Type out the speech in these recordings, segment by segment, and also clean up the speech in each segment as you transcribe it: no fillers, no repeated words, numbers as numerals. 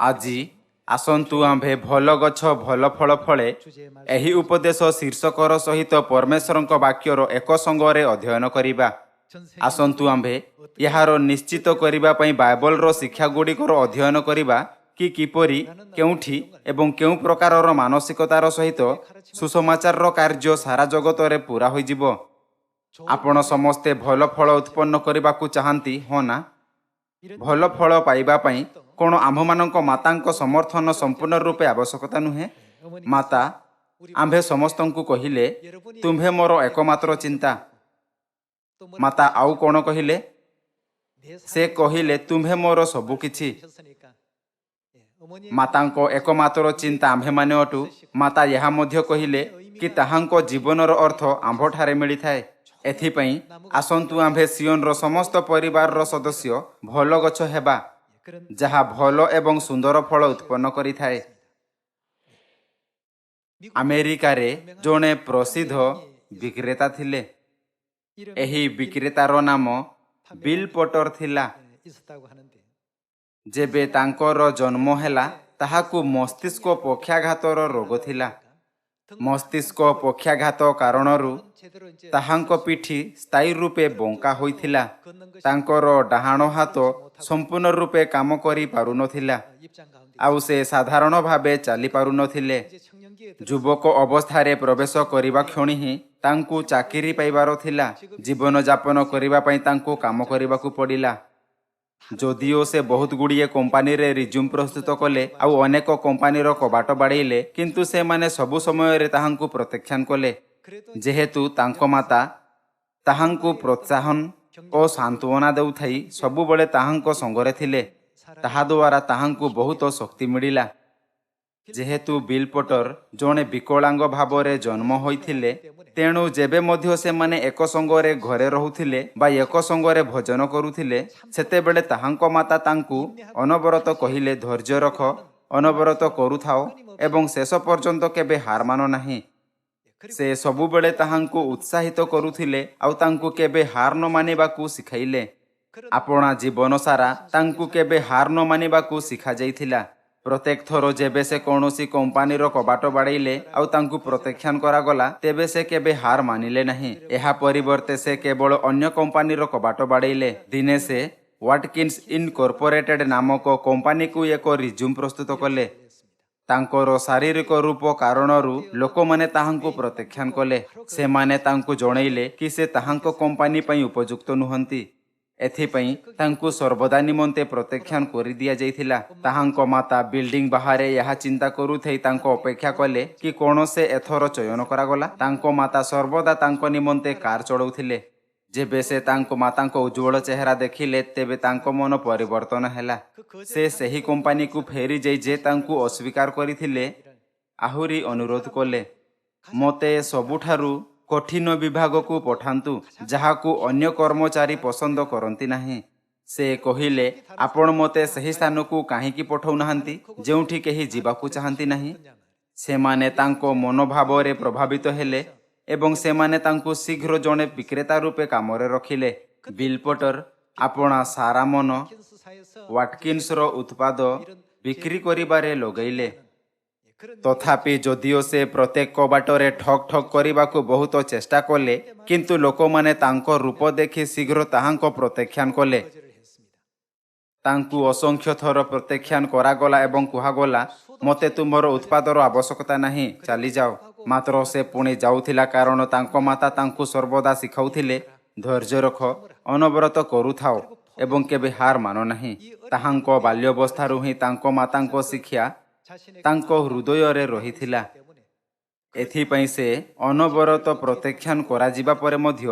ଆଜି ଆସନ୍ତୁ ଆମ୍ଭେ ଭଲ ଗଛ ଭଲ ଫଳ ଫଳେ ଏହି ଉପଦେଶ ଶୀର୍ଷକର ସହିତ ପରମେଶ୍ୱରଙ୍କ ବାକ୍ୟର ଏକ ସଙ୍ଗରେ ଅଧ୍ୟୟନ କରିବା। ଆସନ୍ତୁ ଆମ୍ଭେ ଏହାର ନିଶ୍ଚିତ କରିବା ପାଇଁ ବାଇବଲର ଶିକ୍ଷାଗୁଡ଼ିକର ଅଧ୍ୟୟନ କରିବା କି କିପରି କେଉଁଠି ଏବଂ କେଉଁ ପ୍ରକାରର ମାନସିକତାର ସହିତ ସୁସମାଚାରର କାର୍ଯ୍ୟ ସାରା ଜଗତରେ ପୂରା ହୋଇଯିବ। ଆପଣ ସମସ୍ତେ ଭଲ ଫଳ ଉତ୍ପନ୍ନ କରିବାକୁ ଚାହାନ୍ତି, ହଁ ନା? ଭଲ ଫଳ ପାଇବା ପାଇଁ କ'ଣ ଆମ୍ଭମାନଙ୍କ ମାତାଙ୍କ ସମର୍ଥନ ସମ୍ପୂର୍ଣ୍ଣ ରୂପେ ଆବଶ୍ୟକତା ନୁହେଁ? ମାତା ଆମ୍ଭେ ସମସ୍ତଙ୍କୁ କହିଲେ, ତୁମ୍ଭେ ମୋର ଏକମାତ୍ର ଚିନ୍ତା। ମାତା ଆଉ କ'ଣ କହିଲେ? ସେ କହିଲେ, ତୁମ୍ଭେ ମୋର ସବୁ କିଛି। ମାତାଙ୍କ ଏକମାତ୍ର ଚିନ୍ତା ଆମ୍ଭେମାନେ ଅଟୁ। ମାତା ଏହା ମଧ୍ୟ କହିଲେ କି ତାହାଙ୍କ ଜୀବନର ଅର୍ଥ ଆମ୍ଭଠାରେ ମିଳିଥାଏ। ଏଥିପାଇଁ ଆସନ୍ତୁ ଆମ୍ଭେ ସିଓନର ସମସ୍ତ ପରିବାରର ସଦସ୍ୟ ଭଲ ଗଛ ହେବା, ଯାହା ଭଲ ଏବଂ ସୁନ୍ଦର ଫଳ ଉତ୍ପନ୍ନ କରିଥାଏ। ଆମେରିକାରେ ଜଣେ ପ୍ରସିଦ୍ଧ ବିକ୍ରେତା ଥିଲେ। ଏହି ବିକ୍ରେତାର ନାମ ବିଲ୍ ପଟର ଥିଲା। ଯେବେ ତାଙ୍କର ଜନ୍ମ ହେଲା, ତାହାକୁ ମସ୍ତିଷ୍କ ପକ୍ଷାଘାତର ରୋଗ ଥିଲା। ମସ୍ତିଷ୍କ ପକ୍ଷାଘାତ କାରଣରୁ ତାହାଙ୍କ ପିଠି ସ୍ଥାୟୀ ରୂପେ ବଙ୍କା ହୋଇଥିଲା। ତାଙ୍କର ଡାହାଣ ହାତ ସମ୍ପୂର୍ଣ୍ଣ ରୂପେ କାମ କରିପାରୁନଥିଲା, ଆଉ ସେ ସାଧାରଣ ଭାବେ ଚାଲିପାରୁନଥିଲେ। ଯୁବକ ଅବସ୍ଥାରେ ପ୍ରବେଶ କରିବା କ୍ଷଣି ହିଁ ତାଙ୍କୁ ଚାକିରି ପାଇବାର ଥିଲା। ଜୀବନଯାପନ କରିବା ପାଇଁ ତାଙ୍କୁ କାମ କରିବାକୁ ପଡ଼ିଲା। ଯଦିଓ ସେ ବହୁତ ଗୁଡ଼ିଏ କମ୍ପାନୀରେ ରିଜ୍ୟୁମ୍ ପ୍ରସ୍ତୁତ କଲେ ଆଉ ଅନେକ କମ୍ପାନୀର କବାଟ ବାଡ଼େଇଲେ, କିନ୍ତୁ ସେମାନେ ସବୁ ସମୟରେ ତାହାଙ୍କୁ ପ୍ରତ୍ୟାଖ୍ୟାନ କଲେ। ଯେହେତୁ ତାଙ୍କ ମାତା ତାହାଙ୍କୁ ପ୍ରୋତ୍ସାହନ ଓ ସାନ୍ତ୍ୱନା ଦେଉଥାଇ ସବୁବେଳେ ତାହାଙ୍କ ସଙ୍ଗରେ ଥିଲେ, ତାହାଦ୍ୱାରା ତାହାଙ୍କୁ ବହୁତ ଶକ୍ତି ମିଳିଲା। ଯେହେତୁ ବିଲ୍ ପଟର ଜଣେ ବିକଳାଙ୍ଗ ଭାବରେ ଜନ୍ମ ହୋଇଥିଲେ, ତେଣୁ ଯେବେ ମଧ୍ୟ ସେମାନେ ଏକ ସଙ୍ଗରେ ଘରେ ରହୁଥିଲେ ବା ଏକ ସଙ୍ଗରେ ଭୋଜନ କରୁଥିଲେ, ସେତେବେଳେ ତାହାଙ୍କ ମାତା ତାଙ୍କୁ ଅନବରତ କହିଲେ, ଧୈର୍ଯ୍ୟ ରଖ, ଅନବରତ କରୁଥାଅ ଏବଂ ଶେଷ ପର୍ଯ୍ୟନ୍ତ କେବେ ହାର ମାନ ନାହିଁ। ସେ ସବୁବେଳେ ତାହାଙ୍କୁ ଉତ୍ସାହିତ କରୁଥିଲେ ଆଉ ତାଙ୍କୁ କେବେ ହାର ନ ମାନିବାକୁ ଶିଖାଇଲେ। ଆପଣା ଜୀବନ ସାରା ତାଙ୍କୁ କେବେ ହାର ନ ମାନିବାକୁ ଶିଖାଯାଇଥିଲା। ପ୍ରତ୍ୟେକ ଥର ଯେବେ ସେ କୌଣସି କମ୍ପାନୀର କବାଟ ବାଡ଼େଇଲେ ଆଉ ତାଙ୍କୁ ପ୍ରତ୍ୟାଖ୍ୟାନ କରାଗଲା, ତେବେ ସେ କେବେ ହାର ମାନିଲେ ନାହିଁ। ଏହା ପରିବର୍ତ୍ତେ ସେ କେବଳ ଅନ୍ୟ କମ୍ପାନୀର କବାଟ ବାଡ଼େଇଲେ। ଦିନେ ସେ ୱାଟକିନ୍ସ ଇନକର୍ପୋରେଟେଡ୍ ନାମକ କମ୍ପାନୀକୁ ଏକ ରିଜ୍ୟୁମ୍ ପ୍ରସ୍ତୁତ କଲେ। ତାଙ୍କର ଶାରୀରିକ ରୂପ କାରଣରୁ ଲୋକମାନେ ତାହାଙ୍କୁ ପ୍ରତ୍ୟାଖ୍ୟାନ କଲେ। ସେମାନେ ତାଙ୍କୁ ଜଣେଇଲେ କି ସେ ତାହାଙ୍କ କମ୍ପାନୀ ପାଇଁ ଉପଯୁକ୍ତ ନୁହନ୍ତି। ଏଥିପାଇଁ ତାଙ୍କୁ ସର୍ବଦା ନିମନ୍ତେ ପ୍ରତ୍ୟାଖ୍ୟାନ କରିଦିଆଯାଇଥିଲା। ତାହାଙ୍କ ମାତା ବିଲ୍ଡିଂ ବାହାରେ ଏହା ଚିନ୍ତା କରୁଥାଇ ତାଙ୍କ ଅପେକ୍ଷା କଲେ କି କ'ଣ ସେ ଏଥର ଚୟନ କରାଗଲା। ତାଙ୍କ ମାତା ସର୍ବଦା ତାଙ୍କ ନିମନ୍ତେ କାର୍ ଚଳାଉଥିଲେ। ଯେବେ ସେ ତାଙ୍କ ମାତାଙ୍କ ଉଜ୍ଜ୍ୱଳ ଚେହେରା ଦେଖିଲେ, ତେବେ ତାଙ୍କ ମନ ପରିବର୍ତ୍ତନ ହେଲା। ସେ ସେହି କମ୍ପାନୀକୁ ଫେରିଯାଇ ଯେ ତାଙ୍କୁ ଅସ୍ୱୀକାର କରିଥିଲେ, ଆହୁରି ଅନୁରୋଧ କଲେ, ମୋତେ ସବୁଠାରୁ କଠିନ ବିଭାଗକୁ ପଠାନ୍ତୁ, ଯାହାକୁ ଅନ୍ୟ କର୍ମଚାରୀ ପସନ୍ଦ କରନ୍ତି ନାହିଁ। ସେ କହିଲେ, ଆପଣ ମୋତେ ସେହି ସ୍ଥାନକୁ କାହିଁକି ପଠାଉନାହାନ୍ତି ଯେଉଁଠି କେହି ଯିବାକୁ ଚାହାନ୍ତି ନାହିଁ? ସେମାନେ ତାଙ୍କ ମନୋଭାବରେ ପ୍ରଭାବିତ ହେଲେ ଏବଂ ସେମାନେ ତାଙ୍କୁ ଶୀଘ୍ର ଜଣେ ବିକ୍ରେତା ରୂପେ କାମରେ ରଖିଲେ। ବିଲ୍ ପଟର ଆପଣା ସାରା ମନ ୱାଟକିନ୍ସର ଉତ୍ପାଦ ବିକ୍ରି କରିବାରେ ଲଗାଇଲେ। ତଥାପି ଯଦିଓ ସେ ପ୍ରତ୍ୟେକ କବାଟରେ ଠକ୍ ଠକ୍ କରିବାକୁ ବହୁତ ଚେଷ୍ଟା କଲେ, କିନ୍ତୁ ଲୋକମାନେ ତାଙ୍କ ରୂପ ଦେଖି ଶୀଘ୍ର ତାହାଙ୍କ ପ୍ରତ୍ୟାଖ୍ୟାନ କଲେ। ତାଙ୍କୁ ଅସଂଖ୍ୟ ଥର ପ୍ରତ୍ୟାଖ୍ୟାନ କରାଗଲା ଏବଂ କୁହାଗଲା, ମୋତେ ତୁମର ଉତ୍ପାଦର ଆବଶ୍ୟକତା ନାହିଁ, ଚାଲିଯାଅ। ମାତ୍ର ସେ ପୁଣି ଯାଉଥିଲା, କାରଣ ତାଙ୍କ ମାତା ତାଙ୍କୁ ସର୍ବଦା ଶିଖାଉଥିଲେ, ଧୈର୍ଯ୍ୟ ରଖ, ଅନବରତ କରୁଥାଅ ଏବଂ କେବେ ହାର ମାନ ନାହିଁ। ତାହାଙ୍କ ବାଲ୍ୟାବସ୍ଥାରୁ ହିଁ ତାଙ୍କ ମାତାଙ୍କ ଶିକ୍ଷା ତାଙ୍କ ହୃଦୟରେ ରହିଥିଲା। ଏଥିପାଇଁ ସେ ଅନବରତ ପ୍ରତ୍ୟାଖ୍ୟାନ କରାଯିବା ପରେ ମଧ୍ୟ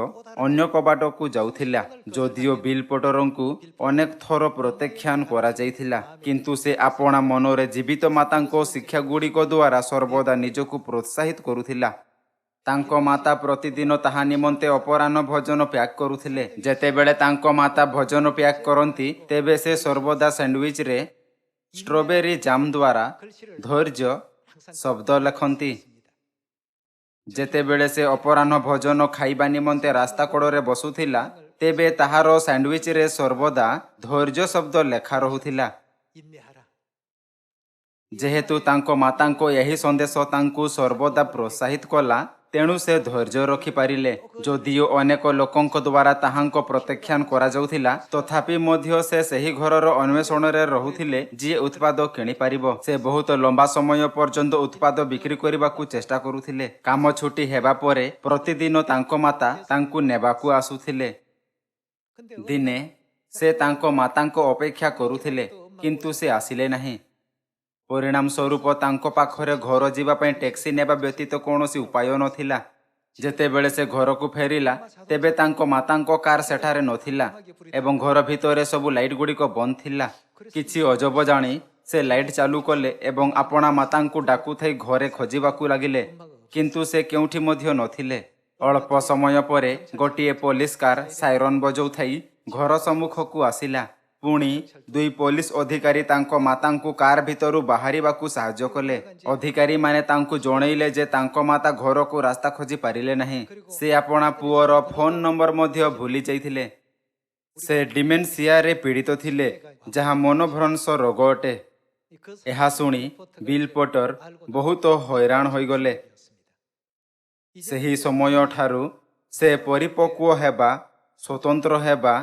ଅନ୍ୟ କବାଟକୁ ଯାଉଥିଲା। ଯଦିଓ ବିଲ୍ ପଟରଙ୍କୁ ଅନେକ ଥର ପ୍ରତ୍ୟାଖ୍ୟାନ କରାଯାଇଥିଲା, କିନ୍ତୁ ସେ ଆପଣା ମନରେ ଜୀବିତ ମାତାଙ୍କ ଶିକ୍ଷାଗୁଡ଼ିକ ଦ୍ୱାରା ସର୍ବଦା ନିଜକୁ ପ୍ରୋତ୍ସାହିତ କରୁଥିଲା। ତାଙ୍କ ମାତା ପ୍ରତିଦିନ ତାହା ନିମନ୍ତେ ଅପରାହ୍ନ ଭୋଜନ ପ୍ୟାକ୍ କରୁଥିଲେ। ଯେତେବେଳେ ତାଙ୍କ ମାତା ଭୋଜନ ପ୍ୟାକ୍ କରନ୍ତି, ତେବେ ସେ ସର୍ବଦା ସ୍ୟାଣ୍ଡୱିଚରେ ଷ୍ଟ୍ରବେରୀ ଜାମ୍ ଦ୍ୱାରା ଧୈର୍ଯ୍ୟ ଶବ୍ଦ ଲେଖନ୍ତି। ଯେତେବେଳେ ସେ ଅପରାହ୍ନ ଭୋଜନ ଖାଇବା ନିମନ୍ତେ ରାସ୍ତା କଡ଼ରେ ବସୁଥିଲା, ତେବେ ତାହାର ସ୍ୟାଣ୍ଡୱିଚରେ ସର୍ବଦା ଧୈର୍ଯ୍ୟ ଶବ୍ଦ ଲେଖା ରହୁଥିଲା। ଯେହେତୁ ତାଙ୍କ ମାତାଙ୍କ ଏହି ସନ୍ଦେଶ ତାଙ୍କୁ ସର୍ବଦା ପ୍ରୋତ୍ସାହିତ କଲା, ତେଣୁ ସେ ଧୈର୍ଯ୍ୟ ରଖିପାରିଲେ। ଯଦିଓ ଅନେକ ଲୋକଙ୍କ ଦ୍ୱାରା ତାହାଙ୍କ ପ୍ରତ୍ୟାଖ୍ୟାନ କରାଯାଉଥିଲା, ତଥାପି ମଧ୍ୟ ସେ ସେହି ଘରର ଅନ୍ୱେଷଣରେ ରହୁଥିଲେ ଯିଏ ଉତ୍ପାଦ କିଣିପାରିବ। ସେ ବହୁତ ଲମ୍ବା ସମୟ ପର୍ଯ୍ୟନ୍ତ ଉତ୍ପାଦ ବିକ୍ରି କରିବାକୁ ଚେଷ୍ଟା କରୁଥିଲେ। କାମ ଛୁଟି ହେବା ପରେ ପ୍ରତିଦିନ ତାଙ୍କ ମାତା ତାଙ୍କୁ ନେବାକୁ ଆସୁଥିଲେ। ଦିନେ ସେ ତାଙ୍କ ମାତାଙ୍କ ଅପେକ୍ଷା କରୁଥିଲେ, କିନ୍ତୁ ସେ ଆସିଲେ ନାହିଁ। ପରିଣାମ ସ୍ୱରୂପ ତାଙ୍କ ପାଖରେ ଘର ଯିବା ପାଇଁ ଟ୍ୟାକ୍ସି ନେବା ବ୍ୟତୀତ କୌଣସି ଉପାୟ ନଥିଲା। ଯେତେବେଳେ ସେ ଘରକୁ ଫେରିଲା, ତେବେ ତାଙ୍କ ମାତାଙ୍କ କାର୍ ସେଠାରେ ନଥିଲା ଏବଂ ଘର ଭିତରେ ସବୁ ଲାଇଟ୍ ଗୁଡ଼ିକ ବନ୍ଦ ଥିଲା। କିଛି ଅଜବ ଜାଣି ସେ ଲାଇଟ୍ ଚାଲୁ କଲେ ଏବଂ ଆପଣା ମାତାଙ୍କୁ ଡାକୁଥାଇ ଘରେ ଖୋଜିବାକୁ ଲାଗିଲେ, କିନ୍ତୁ ସେ କେଉଁଠି ମଧ୍ୟ ନଥିଲେ। ଅଳ୍ପ ସମୟ ପରେ ଗୋଟିଏ ପୋଲିସ କାର୍ ସାଇରନ୍ ବଜାଉଥାଇ ଘର ସମ୍ମୁଖକୁ ଆସିଲା। ପୁଣି 2 ପୋଲିସ ଅଧିକାରୀ ତାଙ୍କ ମାତାଙ୍କୁ କାର୍ ଭିତରୁ ବାହାରିବାକୁ ସାହାଯ୍ୟ କଲେ। ଅଧିକାରୀମାନେ ତାଙ୍କୁ ଜଣାଇଲେ ଯେ ତାଙ୍କ ମାତା ଘରକୁ ରାସ୍ତା ଖୋଜି ପାରିଲେ ନାହିଁ। ସେ ଆପଣା ପୁଅର ଫୋନ୍ ନମ୍ବର ମଧ୍ୟ ଭୁଲି ଯାଇଥିଲେ। ସେ ଡିମେନ୍ସିଆରେ ପୀଡ଼ିତ ଥିଲେ, ଯାହା ମନୋଭ୍ରଂଶ ରୋଗ ଅଟେ। ଏହା ଶୁଣି ବିଲ୍ ପୋଟର ବହୁତ ହଇରାଣ ହୋଇଗଲେ। ସେହି ସମୟଠାରୁ ସେ ପରିପକ୍ୱ ହେବା, ସ୍ୱତନ୍ତ୍ର ହେବା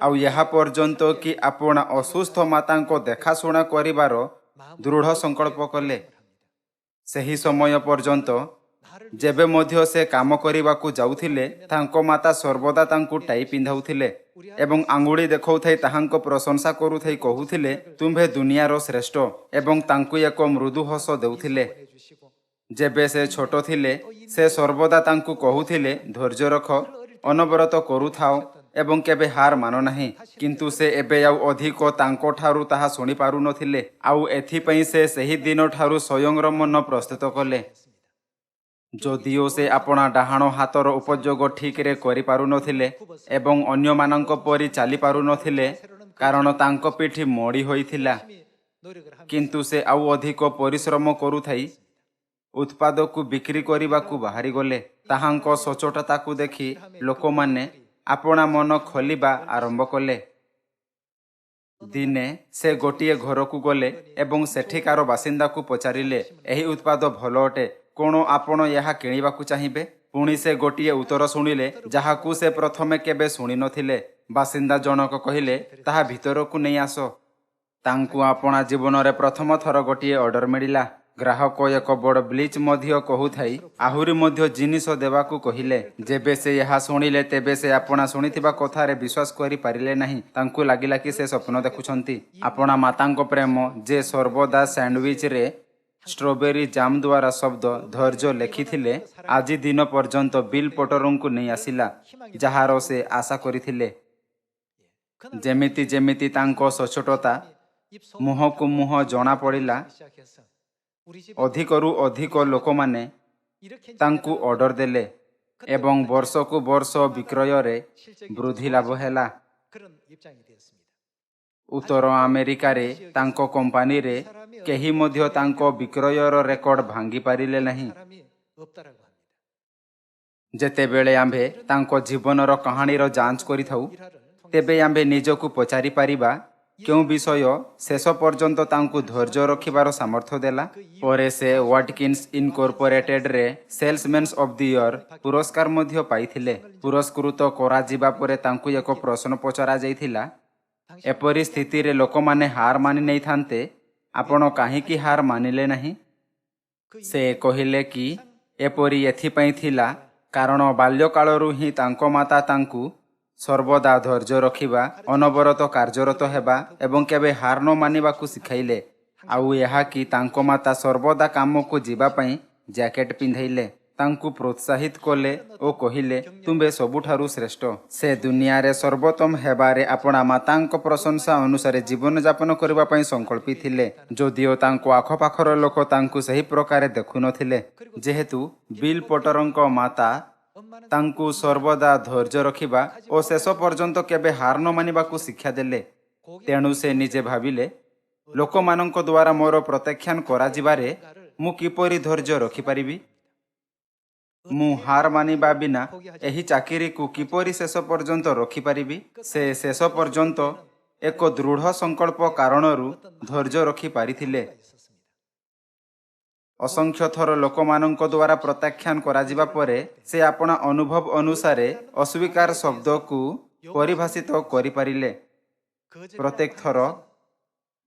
ଆଉ ଏହା ପର୍ଯ୍ୟନ୍ତ କି ଆପଣା ଅସୁସ୍ଥ ମାତାଙ୍କ ଦେଖାଶୁଣା କରିବାର ଦୃଢ଼ ସଂକଳ୍ପ କଲେ। ସେହି ସମୟ ପର୍ଯ୍ୟନ୍ତ ଯେବେ ମଧ୍ୟ ସେ କାମ କରିବାକୁ ଯାଉଥିଲେ, ତାଙ୍କ ମାତା ସର୍ବଦା ତାଙ୍କୁ ଟାଇ ପିନ୍ଧାଉଥିଲେ ଏବଂ ଆଙ୍ଗୁଳି ଦେଖାଉଥାଇ ତାହାଙ୍କ ପ୍ରଶଂସା କରୁଥାଇ କହୁଥିଲେ, ତୁମ୍ଭେ ଦୁନିଆର ଶ୍ରେଷ୍ଠ, ଏବଂ ତାଙ୍କୁ ଏକ ମୃଦୁ ହସ ଦେଉଥିଲେ। ଯେବେ ସେ ଛୋଟ ଥିଲେ, ସେ ସର୍ବଦା ତାଙ୍କୁ କହୁଥିଲେ, ଧୈର୍ଯ୍ୟ ରଖ, ଅନବରତ କରୁଥାଅ ଏବଂ କେବେ ହାର ମାନ ନାହିଁ। କିନ୍ତୁ ସେ ଏବେ ଆଉ ଅଧିକ ତାଙ୍କଠାରୁ ତାହା ଶୁଣିପାରୁନଥିଲେ, ଆଉ ଏଥିପାଇଁ ସେ ସେହି ଦିନଠାରୁ ସ୍ୱୟଂର ମନ ପ୍ରସ୍ତୁତ କଲେ। ଯଦିଓ ସେ ଆପଣା ଡାହାଣ ହାତର ଉପଯୋଗ ଠିକରେ କରିପାରୁନଥିଲେ ଏବଂ ଅନ୍ୟମାନଙ୍କ ପରି ଚାଲିପାରୁନଥିଲେ, କାରଣ ତାଙ୍କ ପିଠି ମୋଡ଼ି ହୋଇଥିଲା, କିନ୍ତୁ ସେ ଆଉ ଅଧିକ ପରିଶ୍ରମ କରୁଥାଇ ଉତ୍ପାଦକୁ ବିକ୍ରି କରିବାକୁ ବାହାରିଗଲେ। ତାହାଙ୍କ ସଚ୍ଚୋଟତାକୁ ଦେଖି ଲୋକମାନେ ଆପଣା ମନ ଖୋଲିବା ଆରମ୍ଭ କଲେ। ଦିନେ ସେ ଗୋଟିଏ ଘରକୁ ଗଲେ ଏବଂ ସେଠିକାର ବାସିନ୍ଦାକୁ ପଚାରିଲେ, ଏହି ଉତ୍ପାଦ ଭଲ ଅଟେ, କ'ଣ ଆପଣ ଏହା କିଣିବାକୁ ଚାହିଁବେ? ପୁଣି ସେ ଗୋଟିଏ ଉତ୍ତର ଶୁଣିଲେ, ଯାହାକୁ ସେ ପ୍ରଥମେ କେବେ ଶୁଣିନଥିଲେ। ବାସିନ୍ଦା ଜଣକ କହିଲେ, ତାହା ଭିତରକୁ ନେଇ ଆସ। ତାଙ୍କୁ ଆପଣା ଜୀବନରେ ପ୍ରଥମ ଥର ଗୋଟିଏ ଅର୍ଡର ମିଳିଲା। ଗ୍ରାହକ ଏକ ବଡ଼ ବ୍ଲିଚ୍ ମଧ୍ୟ କହୁଥାଇ ଆହୁରି ମଧ୍ୟ ଜିନିଷ ଦେବାକୁ କହିଲେ। ଯେବେ ସେ ଏହା ଶୁଣିଲେ, ତେବେ ସେ ଆପଣା ଶୁଣିଥିବା କଥାରେ ବିଶ୍ୱାସ କରିପାରିଲେ ନାହିଁ। ତାଙ୍କୁ ଲାଗିଲା କି ସେ ସ୍ୱପ୍ନ ଦେଖୁଛନ୍ତି। ଆପଣା ମାତାଙ୍କ ପ୍ରେମ, ଯେ ସର୍ବଦା ସ୍ୟାଣ୍ଡୱିଚରେ ଷ୍ଟ୍ରବେରୀ ଜାମ୍ ଦ୍ୱାରା ଶବ୍ଦ ଧୈର୍ଯ୍ୟ ଲେଖିଥିଲେ, ଆଜି ଦିନ ପର୍ଯ୍ୟନ୍ତ ବିଲ୍ ପୋଟରଙ୍କୁ ନେଇ ଆସିଲା, ଯାହାର ସେ ଆଶା କରିଥିଲେ। ଯେମିତି ଯେମିତି ତାଙ୍କ ସଚ୍ଚୋଟତା ମୁହଁକୁ ମୁହଁ ଜଣାପଡ଼ିଲା, ଅଧିକରୁ ଅଧିକ ଲୋକମାନେ ତାଙ୍କୁ ଅର୍ଡର ଦେଲେ ଏବଂ ବର୍ଷକୁ ବର୍ଷ ବିକ୍ରୟରେ ବୃଦ୍ଧି ଲାଭ ହେଲା। ଉତ୍ତର ଆମେରିକାରେ ତାଙ୍କ କମ୍ପାନୀରେ କେହି ମଧ୍ୟ ତାଙ୍କ ବିକ୍ରୟର ରେକର୍ଡ ଭାଙ୍ଗି ପାରିଲେ ନାହିଁ। ଯେତେବେଳେ ଆମ୍ଭେ ତାଙ୍କ ଜୀବନର କାହାଣୀର ଯାଞ୍ଚ କରିଥାଉ, ତେବେ ଆମ୍ଭେ ନିଜକୁ ପଚାରିପାରିବା, କେଉଁ ବିଷୟ ଶେଷ ପର୍ଯ୍ୟନ୍ତ ତାଙ୍କୁ ଧୈର୍ଯ୍ୟ ରଖିବାର ସାମର୍ଥ୍ୟ ଦେଲା? ପରେ ସେ ୱାଟକିନ୍ସ ଇନକର୍ପୋରେଟେଡରେ ସେଲ୍ସମ୍ୟାନ୍ ଅଫ୍ ଦି ଇୟର ପୁରସ୍କାର ମଧ୍ୟ ପାଇଥିଲେ। ପୁରସ୍କୃତ କରାଯିବା ପରେ ତାଙ୍କୁ ଏକ ପ୍ରଶ୍ନ ପଚରାଯାଇଥିଲା, ଏପରି ସ୍ଥିତିରେ ଲୋକମାନେ ହାର ମାନି ନେଇଥାନ୍ତେ, ଆପଣ କାହିଁକି ହାର ମାନିଲେ ନାହିଁ? ସେ କହିଲେ କି ଏପରି ଏଥିପାଇଁ ଥିଲା କାରଣ ବାଲ୍ୟକାଳରୁ ହିଁ ତାଙ୍କ ମାତା ତାଙ୍କୁ ସର୍ବଦା ଧୈର୍ଯ୍ୟ ରଖିବା, ଅନବରତ କାର୍ଯ୍ୟରତ ହେବା ଏବଂ କେବେ ହାର ନ ମାନିବାକୁ ଶିଖାଇଲେ। ଆଉ ଏହା କି ତାଙ୍କ ମାତା ସର୍ବଦା କାମକୁ ଯିବା ପାଇଁ ଜ୍ୟାକେଟ୍ ପିନ୍ଧାଇଲେ, ତାଙ୍କୁ ପ୍ରୋତ୍ସାହିତ କଲେ ଓ କହିଲେ, ତୁମ୍ଭେ ସବୁଠାରୁ ଶ୍ରେଷ୍ଠ। ସେ ଦୁନିଆରେ ସର୍ବୋତ୍ତମ ହେବାରେ ଆପଣା ମାତାଙ୍କ ପ୍ରଶଂସା ଅନୁସାରେ ଜୀବନଯାପନ କରିବା ପାଇଁ ସଂକଳ୍ପୀ ଥିଲେ। ଯଦିଓ ତାଙ୍କ ଆଖପାଖର ଲୋକ ତାଙ୍କୁ ସେହି ପ୍ରକାରେ ଦେଖୁନଥିଲେ। ଯେହେତୁ ବିଲ୍ ପୋଟରଙ୍କ ମାତା ତାଙ୍କୁ ସର୍ବଦା ଧୈର୍ଯ୍ୟ ରଖିବା ଓ ଶେଷ ପର୍ଯ୍ୟନ୍ତ କେବେ ହାର ନ ମାନିବାକୁ ଶିକ୍ଷା ଦେଲେ, ତେଣୁ ସେ ନିଜେ ଭାବିଲେ, ଲୋକମାନଙ୍କ ଦ୍ୱାରା ମୋର ପ୍ରତ୍ୟାଖ୍ୟାନ କରାଯିବାରେ ମୁଁ କିପରି ଧୈର୍ଯ୍ୟ ରଖିପାରିବି? ମୁଁ ହାର ମାନିବା ବିନା ଏହି ଚାକିରିକୁ କିପରି ଶେଷ ପର୍ଯ୍ୟନ୍ତ ରଖିପାରିବି? ସେ ଶେଷ ପର୍ଯ୍ୟନ୍ତ ଏକ ଦୃଢ଼ ସଂକଳ୍ପ କାରଣରୁ ଧୈର୍ଯ୍ୟ ରଖିପାରିଥିଲେ। ଅସଂଖ୍ୟ ଥର ଲୋକମାନଙ୍କ ଦ୍ୱାରା ପ୍ରତ୍ୟାଖ୍ୟାନ କରାଯିବା ପରେ ସେ ଆପଣା ଅନୁଭବ ଅନୁସାରେ ଅସ୍ୱୀକାର ଶବ୍ଦକୁ ପରିଭାଷିତ କରିପାରିଲେ। ପ୍ରତ୍ୟେକ ଥର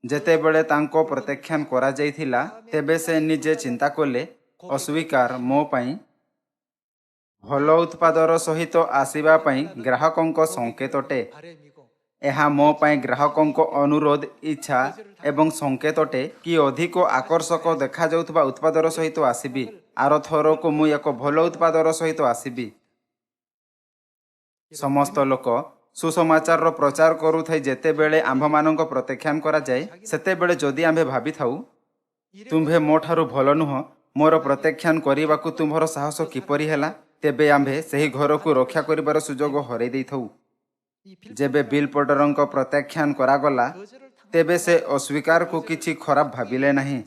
ଯେତେବେଳେ ତାଙ୍କ ପ୍ରତ୍ୟାଖ୍ୟାନ କରାଯାଇଥିଲା ତେବେ ସେ ନିଜେ ଚିନ୍ତା କଲେ, ଅସ୍ୱୀକାର ମୋ ପାଇଁ ଭଲ ଉତ୍ପାଦର ସହିତ ଆସିବା ପାଇଁ ଗ୍ରାହକଙ୍କ ସଂକେତ ଅଟେ। ଏହା ମୋ ପାଇଁ ଗ୍ରାହକଙ୍କ ଅନୁରୋଧ, ଇଚ୍ଛା ଏବଂ ସଂକେତ ଅଟେ କି ଅଧିକ ଆକର୍ଷକ ଦେଖାଯାଉଥିବା ଉତ୍ପାଦର ସହିତ ଆସିବି। ଆର ଥରକୁ ମୁଁ ଏକ ଭଲ ଉତ୍ପାଦର ସହିତ ଆସିବି। ସମସ୍ତ ଲୋକ ସୁସମାଚାରର ପ୍ରଚାର କରୁଥାଏ ଯେତେବେଳେ ଆମ୍ଭମାନଙ୍କ ପ୍ରତ୍ୟାଖ୍ୟାନ କରାଯାଏ, ସେତେବେଳେ ଯଦି ଆମ୍ଭେ ଭାବିଥାଉ ତୁମ୍ଭେ ମୋ ଠାରୁ ଭଲ ନୁହଁ, ମୋର ପ୍ରତ୍ୟାଖ୍ୟାନ କରିବାକୁ ତୁମ୍ଭର ସାହସ କିପରି ହେଲା, ତେବେ ଆମ୍ଭେ ସେହି ଘରକୁ ରକ୍ଷା କରିବାର ସୁଯୋଗ ହରାଇ ଦେଇଥାଉ। ଯେବେ ବିଲ୍ ପୋର୍ଟରଙ୍କ ପ୍ରତ୍ୟାଖ୍ୟାନ କରାଗଲା ତେବେ ସେ ଅସ୍ୱୀକାରକୁ କିଛି ଖରାପ ଭାବିଲେ ନାହିଁ।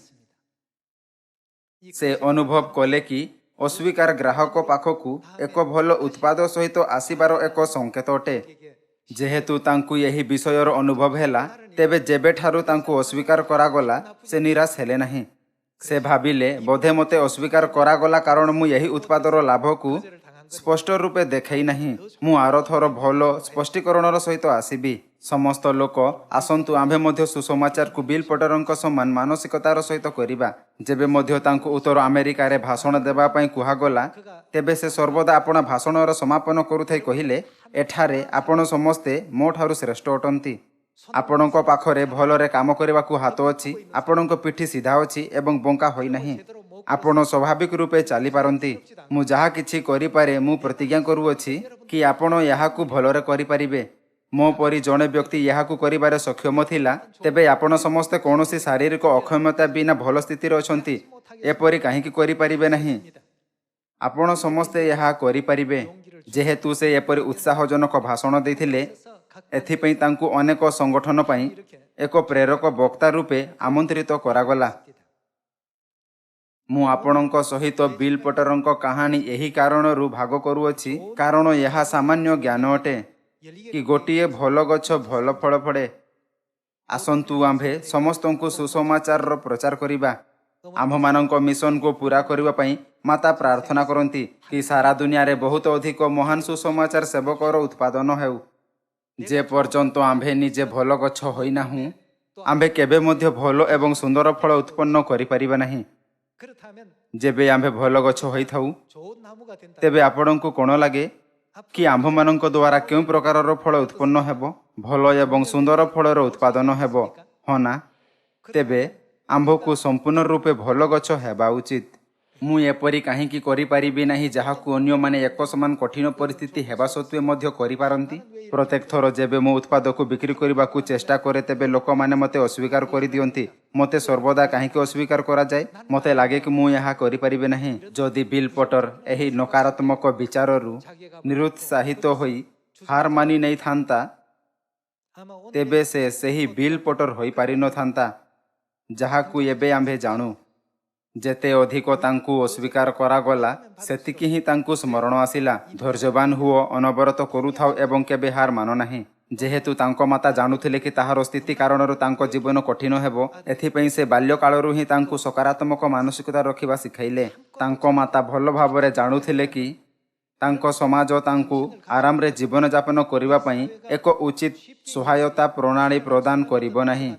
ସେ ଅନୁଭବ କଲେ କି ଅସ୍ୱୀକାର ଗ୍ରାହକ ପାଖକୁ ଏକ ଭଲ ଉତ୍ପାଦ ସହିତ ଆସିବାର ଏକ ସଂକେତ ଅଟେ। ଯେହେତୁ ତାଙ୍କୁ ଏହି ବିଷୟର ଅନୁଭବ ହେଲା, ତେବେ ଯେବେଠାରୁ ତାଙ୍କୁ ଅସ୍ୱୀକାର କରାଗଲା ସେ ନିରାଶ ହେଲେ ନାହିଁ। ସେ ଭାବିଲେ, ବୋଧେ ମୋତେ ଅସ୍ୱୀକାର କରାଗଲା କାରଣ ମୁଁ ଏହି ଉତ୍ପାଦର ଲାଭକୁ ସ୍ପଷ୍ଟ ରୂପେ ଦେଖାଇ ନାହିଁ। ମୁଁ ଆରଥର ଭଲ ସ୍ପଷ୍ଟୀକରଣର ସହିତ ଆସିବି। ସମସ୍ତ ଲୋକ ଆସନ୍ତୁ ଆମ୍ଭେ ମଧ୍ୟ ସୁସମାଚାରକୁ ବିଲ୍ ପୋର୍ଟରଙ୍କ ସମାନ ମାନସିକତାର ସହିତ କରିବା। ଯେବେ ମଧ୍ୟ ତାଙ୍କୁ ଉତ୍ତର ଆମେରିକାରେ ଭାଷଣ ଦେବା ପାଇଁ କୁହାଗଲା, ତେବେ ସେ ସର୍ବଦା ଆପଣା ଭାଷଣର ସମାପନ କରୁଥାଇ କହିଲେ, ଏଠାରେ ଆପଣ ସମସ୍ତେ ମୋ ଠାରୁ ଶ୍ରେଷ୍ଠ ଅଟନ୍ତି। ଆପଣଙ୍କ ପାଖରେ ଭଲରେ କାମ କରିବାକୁ ହାତ ଅଛି, ଆପଣଙ୍କ ପିଠି ସିଧା ଅଛି ଏବଂ ବଙ୍କା ହୋଇନାହିଁ। ଆପଣ ସ୍ୱାଭାବିକ ରୂପେ ଚାଲିପାରନ୍ତି। ମୁଁ ଯାହା କିଛି କରିପାରେ ମୁଁ ପ୍ରତିଜ୍ଞା କରୁଅଛି କି ଆପଣ ଏହାକୁ ଭଲରେ କରିପାରିବେ। ମୋ ପରି ଜଣେ ବ୍ୟକ୍ତି ଏହାକୁ କରିବାରେ ସକ୍ଷମ ଥିଲା, ତେବେ ଆପଣ ସମସ୍ତେ କୌଣସି ଶାରୀରିକ ଅକ୍ଷମତା ବିନା ଭଲ ସ୍ଥିତିରେ ଅଛନ୍ତି ଏପରି କାହିଁକି କରିପାରିବେ ନାହିଁ? ଆପଣ ସମସ୍ତେ ଏହା କରିପାରିବେ। ଯେହେତୁ ସେ ଏପରି ଉତ୍ସାହଜନକ ଭାଷଣ ଦେଇଥିଲେ, ଏଥିପାଇଁ ତାଙ୍କୁ ଅନେକ ସଂଗଠନ ପାଇଁ ଏକ ପ୍ରେରକ ବକ୍ତା ରୂପେ ଆମନ୍ତ୍ରିତ କରାଗଲା। ମୁଁ ଆପଣଙ୍କ ସହିତ ବିଲ୍ ପୋର୍ଟରଙ୍କ କାହାଣୀ ଏହି କାରଣରୁ ଭାଗ କରୁଅଛି କାରଣ ଏହା ସାମାନ୍ୟ ଜ୍ଞାନ ଅଟେ କି ଗୋଟିଏ ଭଲ ଗଛ ଭଲ ଫଳ ଫଳେ। ଆସନ୍ତୁ ଆମ୍ଭେ ସମସ୍ତଙ୍କୁ ସୁସମାଚାରର ପ୍ରଚାର କରିବା। ଆମ୍ଭମାନଙ୍କ ମିଶନକୁ ପୂରା କରିବା ପାଇଁ ମାତା ପ୍ରାର୍ଥନା କରନ୍ତି କି ସାରା ଦୁନିଆରେ ବହୁତ ଅଧିକ ମହାନ ସୁସମାଚାର ସେବକର ଉତ୍ପାଦନ ହେଉ। ଯେ ପର୍ଯ୍ୟନ୍ତ ଆମ୍ଭେ ନିଜେ ଭଲ ଗଛ ହୋଇନାହୁଁ, ଆମ୍ଭେ କେବେ ମଧ୍ୟ ଭଲ ଏବଂ ସୁନ୍ଦର ଫଳ ଉତ୍ପନ୍ନ କରିପାରିବା ନାହିଁ। ଯେବେ ଆମ୍ଭେ ଭଲ ଗଛ ହୋଇଥାଉ, ତେବେ ଆପଣଙ୍କୁ କ'ଣ ଲାଗେ କି ଆମ୍ଭମାନଙ୍କ ଦ୍ୱାରା କେଉଁ ପ୍ରକାରର ଫଳ ଉତ୍ପନ୍ନ ହେବ? ଭଲ ଏବଂ ସୁନ୍ଦର ଫଳର ଉତ୍ପାଦନ ହେବ, ହଁ ନା? ତେବେ ଆମ୍ଭକୁ ସମ୍ପୂର୍ଣ୍ଣ ରୂପେ ଭଲ ଗଛ ହେବା ଉଚିତ। ମୁଁ ଏପରି କାହିଁକି କରିପାରିବି ନାହିଁ ଯାହାକୁ ଅନ୍ୟମାନେ ଏକ ସମାନ କଠିନ ପରିସ୍ଥିତି ହେବା ସତ୍ତ୍ୱେ ମଧ୍ୟ କରିପାରନ୍ତି? ପ୍ରତ୍ୟେକ ଥର ଯେବେ ମୁଁ ଉତ୍ପାଦକୁ ବିକ୍ରି କରିବାକୁ ଚେଷ୍ଟା କରେ ତେବେ ଲୋକମାନେ ମୋତେ ଅସ୍ୱୀକାର କରିଦିଅନ୍ତି। ମୋତେ ସର୍ବଦା କାହିଁକି ଅସ୍ୱୀକାର କରାଯାଏ? ମୋତେ ଲାଗେ କି ମୁଁ ଏହା କରିପାରିବି ନାହିଁ। ଯଦି ବିଲ୍ ପୋର୍ଟର ଏହି ନକାରାତ୍ମକ ବିଚାରରୁ ନିରୁତ୍ସାହିତ ହୋଇ ହାର ମାନି ନେଇଥାନ୍ତା, ତେବେ ସେ ସେହି ବିଲ୍ ପୋର୍ଟର ହୋଇପାରିନଥାନ୍ତା ଯାହାକୁ ଏବେ ଆମ୍ଭେ ଜାଣୁ। ଯେତେ ଅଧିକ ତାଙ୍କୁ ଅସ୍ୱୀକାର କରାଗଲା ସେତିକି ହିଁ ତାଙ୍କୁ ସ୍ମରଣ ଆସିଲା, ଧୈର୍ଯ୍ୟବାନ ହୁଅ, ଅନବରତ କରୁଥାଉ ଏବଂ କେବେ ହାର ମାନ ନାହିଁ। ଯେହେତୁ ତାଙ୍କ ମାତା ଜାଣୁଥିଲେ କି ତାହାର ସ୍ଥିତି କାରଣରୁ ତାଙ୍କ ଜୀବନ କଠିନ ହେବ, ଏଥିପାଇଁ ସେ ବାଲ୍ୟକାଳରୁ ହିଁ ତାଙ୍କୁ ସକାରାତ୍ମକ ମାନସିକତା ରଖିବା ଶିଖାଇଲେ। ତାଙ୍କ ମାତା ଭଲ ଭାବରେ ଜାଣୁଥିଲେ କି ତାଙ୍କ ସମାଜ ତାଙ୍କୁ ଆରାମରେ ଜୀବନଯାପନ କରିବା ପାଇଁ ଏକ ଉଚିତ ସହାୟତା ପ୍ରଣାଳୀ ପ୍ରଦାନ କରିବ ନାହିଁ।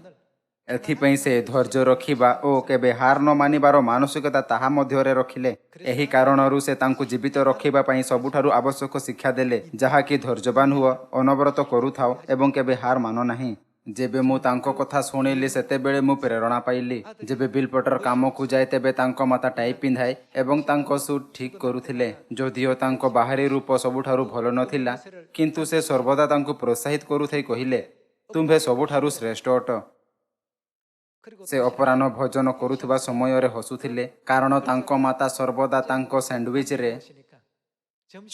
ଏଥିପାଇଁ ସେ ଧୈର୍ଯ୍ୟ ରଖିବା ଓ କେବେ ହାର ନ ମାନିବାର ମାନସିକତା ତାହା ମଧ୍ୟରେ ରଖିଲେ। ଏହି କାରଣରୁ ସେ ତାଙ୍କୁ ଜୀବିତ ରଖିବା ପାଇଁ ସବୁଠାରୁ ଆବଶ୍ୟକ ଶିକ୍ଷା ଦେଲେ, ଯାହାକି ଧୈର୍ଯ୍ୟବାନ ହୁଅ, ଅନବରତ କରୁଥାଉ ଏବଂ କେବେ ହାର ମାନ ନାହିଁ। ଯେବେ ମୁଁ ତାଙ୍କ କଥା ଶୁଣିଲି ସେତେବେଳେ ମୁଁ ପ୍ରେରଣା ପାଇଲି। ଯେବେ ବିଲ୍ ପୋର୍ଟର କାମକୁ ଯାଏ ତେବେ ତାଙ୍କ ମାତା ଟାଇ ପିନ୍ଧାଏ ଏବଂ ତାଙ୍କ ସୁଟ୍ ଠିକ୍ କରୁଥିଲେ। ଯଦିଓ ତାଙ୍କ ବାହାରୀ ରୂପ ସବୁଠାରୁ ଭଲ ନଥିଲା, କିନ୍ତୁ ସେ ସର୍ବଦା ତାଙ୍କୁ ପ୍ରୋତ୍ସାହିତ କରୁଥାଇ କହିଲେ, ତୁମ୍ଭେ ସବୁଠାରୁ ଶ୍ରେଷ୍ଠ ଅଟ। ସେ ଅପରାହ୍ନ ଭୋଜନ କରୁଥିବା ସମୟରେ ହସୁଥିଲେ କାରଣ ତାଙ୍କ ମାତା ସର୍ବଦା ତାଙ୍କ ସ୍ୟାଣ୍ଡୱିଚରେ